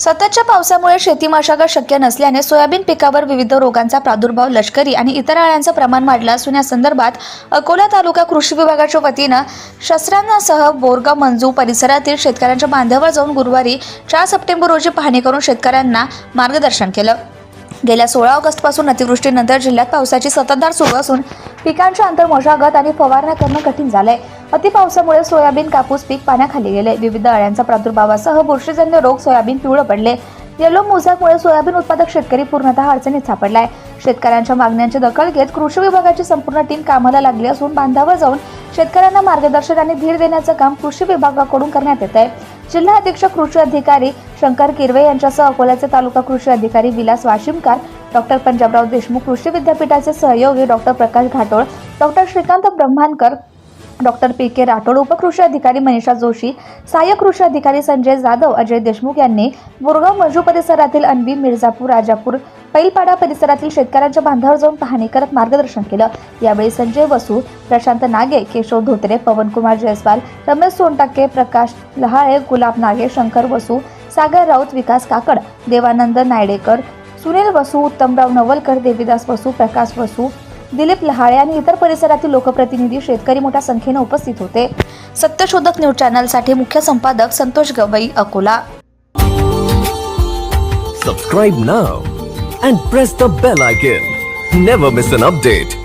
सततच्या पावसामुळे शेती मशागत शक्य नसल्याने सोयाबीन पिकावर विविध रोगांचा प्रादुर्भाव, लष्करी आणि इतर अळ्यांचं प्रमाण वाढलं असून या संदर्भात अकोला तालुका कृषी विभागाच्या वतीनं शस्त्रांसह बोरगाव मंजू परिसरातील शेतकऱ्यांच्या बांधावर जाऊन गुरुवारी 4 सप्टेंबर रोजी पाहणी करून शेतकऱ्यांना मार्गदर्शन केलं। गेल्या 16 ऑगस्टपासून अतिवृष्टीनंतर जिल्ह्यात पावसाची संततधार सुरू असून पिकांच्या आंतर मशागत आणि फवारण्या करणं कठीण झालंय। अतिपावसामुळे सोयाबीन, कापूस पीक पाण्याखाली गेले। विविध अळ्यांच्या प्रादुर्भावासह बुरशीजन्य रोग, सोयाबीन पिवळं पडले। येलो मोसॅकमुळे सोयाबीन उत्पादक शेतकरी पूर्णतः अडचणीत सापडलाय। शेतकऱ्यांच्या मागण्यांची दखल घेत कृषी विभागाची संपूर्ण टीम कामाला लागली असून बांधावर जाऊन शेतकऱ्यांना मार्गदर्शन आणि धीर देण्याचं काम कृषी विभागाकडून करण्यात येत आहे। जिल्हा अधीक्षक कृषी अधिकारी शंकर किरवे यांच्यासह अकोल्याचे तालुका कृषी अधिकारी विलास वाशिमकर, डॉक्टर पंजाबराव देशमुख, कृषी विद्यापीठाचे सहयोगी doctor Prakash Ghatol, doctor Shrikant Brahmankar, doctor P K. Rathod, उपकृषी अधिकारी मनीषा जोशी, सहाय्यक कृषी अधिकारी संजय जाधव, अजय देशमुख यांनी बोरगाव मंजू परिसरातील अनबी, मिर्झापूर, राजापूर, पैलपाडा परिसरातील शेतकऱ्यांच्या बांधावर जाऊन पाहणी करत मार्गदर्शन केलं। यावेळी संजय वसू, प्रशांत नागे, केशव धोत्रे, पवनकुमार जयस्वाल, रमेश सोनटक्के, प्रकाश लहाळे, गुलाब नागे, शंकर वसू, सागर राऊत, विकास काकड, देवानंद नायडेकर, सुनील वसू, उत्तमराव नवलकर, देवीदास वसू, प्रकाश वसू, दिलीप लहाळे आणि इतर परिसरातील लोकप्रतिनिधी, शेतकरी मोठ्या संख्येने उपस्थित होते। सत्यशोधक न्यूज चॅनलसाठी मुख्य संपादक Santosh Gavai, Akola. Subscribe now and press the bell icon. Never miss an update.